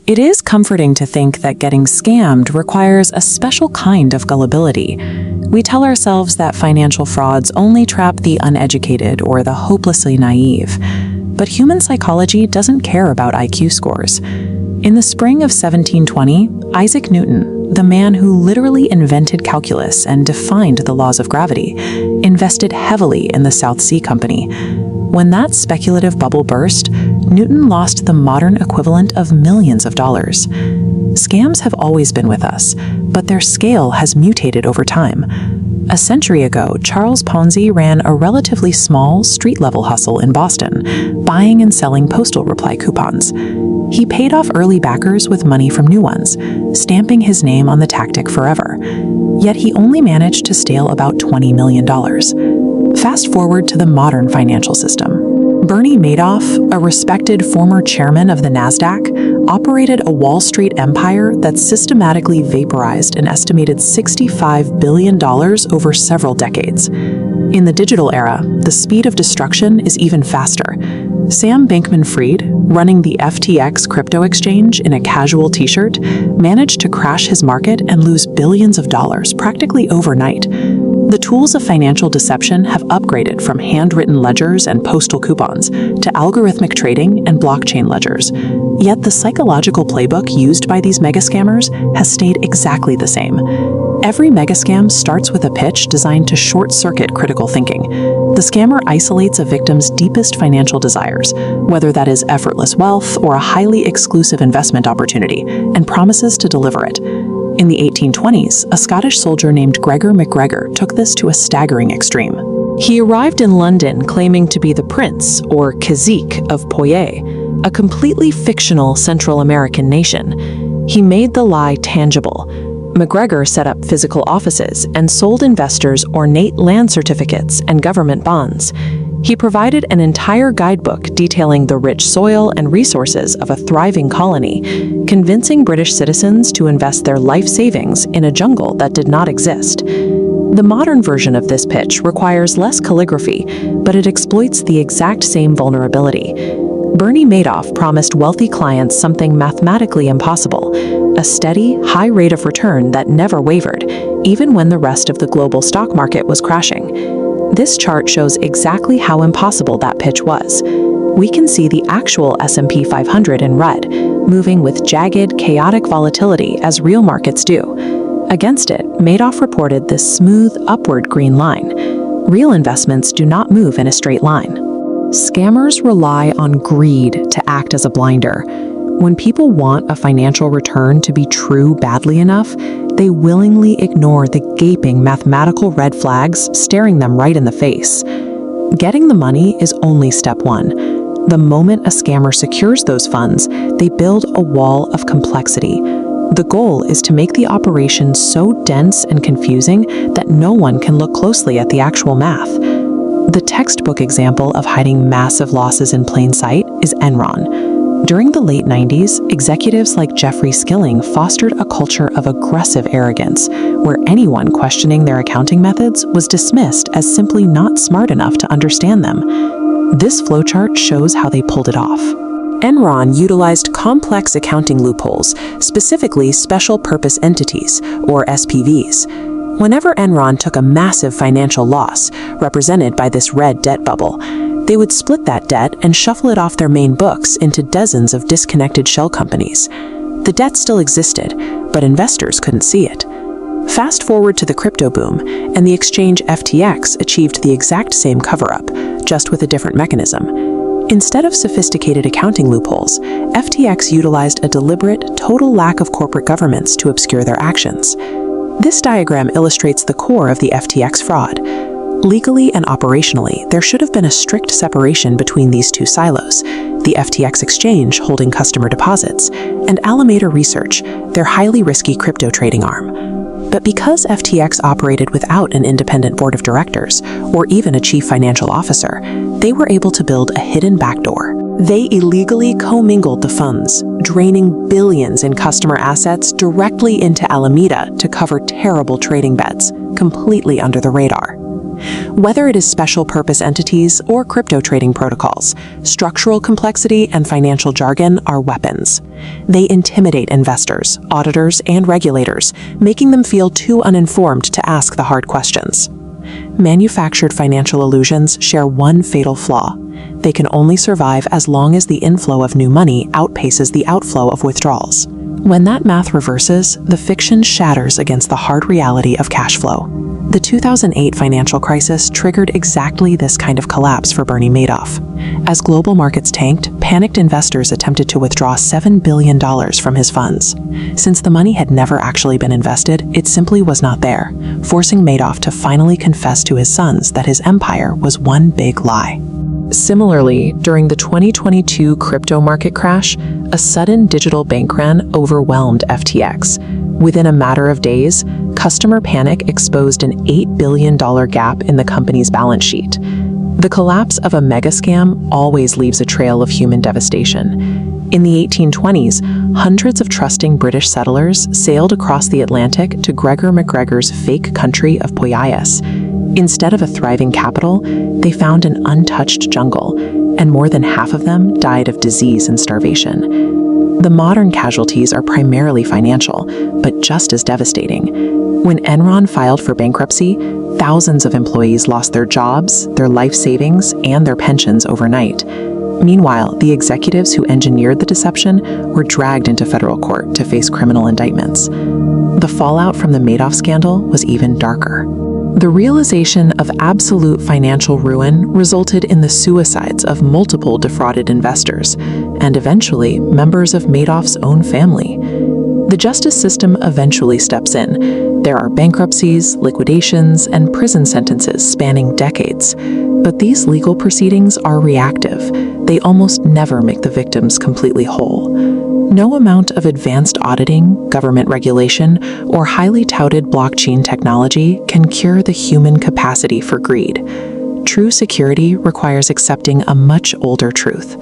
It is comforting to think that getting scammed requires a special kind of gullibility. We tell ourselves that financial frauds only trap the uneducated or the hopelessly naive. But human psychology doesn't care about IQ scores. In the spring of 1720, Isaac Newton, the man who literally invented calculus and defined the laws of gravity, invested heavily in the South Sea Company. When that speculative bubble burst, Newton lost the modern equivalent of millions of dollars. Scams have always been with us, but their scale has mutated over time. A century ago, Charles Ponzi ran a relatively small, street-level hustle in Boston, buying and selling postal reply coupons. He paid off early backers with money from new ones, stamping his name on the tactic forever. Yet he only managed to steal about $20 million. Fast forward to the modern financial system. Bernie Madoff, a respected former chairman of the NASDAQ, operated a Wall Street empire that systematically vaporized an estimated $65 billion over several decades. In the digital era, the speed of destruction is even faster. Sam Bankman-Fried, running the FTX crypto exchange in a casual t-shirt, managed to crash his market and lose billions of dollars practically overnight. The tools of financial deception have upgraded from handwritten ledgers and postal coupons to algorithmic trading and blockchain ledgers. Yet the psychological playbook used by these mega scammers has stayed exactly the same. Every mega scam starts with a pitch designed to short-circuit critical thinking. The scammer isolates a victim's deepest financial desires, whether that is effortless wealth or a highly exclusive investment opportunity, and promises to deliver it. In the 1820s, a Scottish soldier named Gregor MacGregor took this to a staggering extreme. He arrived in London claiming to be the prince, or cazique, of Poitiers, a completely fictional Central American nation. He made the lie tangible. MacGregor set up physical offices and sold investors ornate land certificates and government bonds. He provided an entire guidebook detailing the rich soil and resources of a thriving colony, convincing British citizens to invest their life savings in a jungle that did not exist. The modern version of this pitch requires less calligraphy, but it exploits the exact same vulnerability. Bernie Madoff promised wealthy clients something mathematically impossible, a steady, high rate of return that never wavered, even when the rest of the global stock market was crashing. This chart shows exactly how impossible that pitch was. We can see the actual S&P 500 in red, moving with jagged, chaotic volatility as real markets do. Against it, Madoff reported this smooth, upward green line. Real investments do not move in a straight line. Scammers rely on greed to act as a blinder. When people want a financial return to be true badly enough, they willingly ignore the gaping mathematical red flags staring them right in the face. Getting the money is only step one. The moment a scammer secures those funds, they build a wall of complexity. The goal is to make the operation so dense and confusing that no one can look closely at the actual math. The textbook example of hiding massive losses in plain sight is Enron. During the late 90s, executives like Jeffrey Skilling fostered a culture of aggressive arrogance, where anyone questioning their accounting methods was dismissed as simply not smart enough to understand them. This flowchart shows how they pulled it off. Enron utilized complex accounting loopholes, specifically special purpose entities, or SPVs. Whenever Enron took a massive financial loss, represented by this red debt bubble, they would split that debt and shuffle it off their main books into dozens of disconnected shell companies. The debt still existed, but investors couldn't see it. Fast forward to the crypto boom, and the exchange FTX achieved the exact same cover-up, just with a different mechanism. Instead of sophisticated accounting loopholes, FTX utilized a deliberate, total lack of corporate governance to obscure their actions. This diagram illustrates the core of the FTX fraud. Legally and operationally, there should have been a strict separation between these two silos, the FTX exchange holding customer deposits, and Alameda Research, their highly risky crypto trading arm. But because FTX operated without an independent board of directors, or even a chief financial officer, they were able to build a hidden backdoor. They illegally commingled the funds, draining billions in customer assets directly into Alameda to cover terrible trading bets, completely under the radar. Whether it is special purpose entities or crypto trading protocols, structural complexity and financial jargon are weapons. They intimidate investors, auditors, and regulators, making them feel too uninformed to ask the hard questions. Manufactured financial illusions share one fatal flaw. They can only survive as long as the inflow of new money outpaces the outflow of withdrawals. When that math reverses, the fiction shatters against the hard reality of cash flow. The 2008 financial crisis triggered exactly this kind of collapse for Bernie Madoff. As global markets tanked, panicked investors attempted to withdraw $7 billion from his funds. Since the money had never actually been invested, it simply was not there, forcing Madoff to finally confess to his sons that his empire was one big lie. Similarly, during the 2022 crypto market crash, a sudden digital bank run overwhelmed FTX. Within a matter of days, customer panic exposed an $8 billion gap in the company's balance sheet. The collapse of a mega scam always leaves a trail of human devastation. In the 1820s, hundreds of trusting British settlers sailed across the Atlantic to Gregor MacGregor's fake country of Poyais. Instead of a thriving capital, they found an untouched jungle, and more than half of them died of disease and starvation. The modern casualties are primarily financial, but just as devastating. When Enron filed for bankruptcy, thousands of employees lost their jobs, their life savings, and their pensions overnight. Meanwhile, the executives who engineered the deception were dragged into federal court to face criminal indictments. The fallout from the Madoff scandal was even darker. The realization of absolute financial ruin resulted in the suicides of multiple defrauded investors, and eventually members of Madoff's own family. The justice system eventually steps in. There are bankruptcies, liquidations, and prison sentences spanning decades. But these legal proceedings are reactive. They almost never make the victims completely whole. No amount of advanced auditing, government regulation, or highly touted blockchain technology can cure the human capacity for greed. True security requires accepting a much older truth.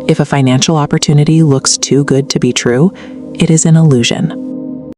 If a financial opportunity looks too good to be true, it is an illusion.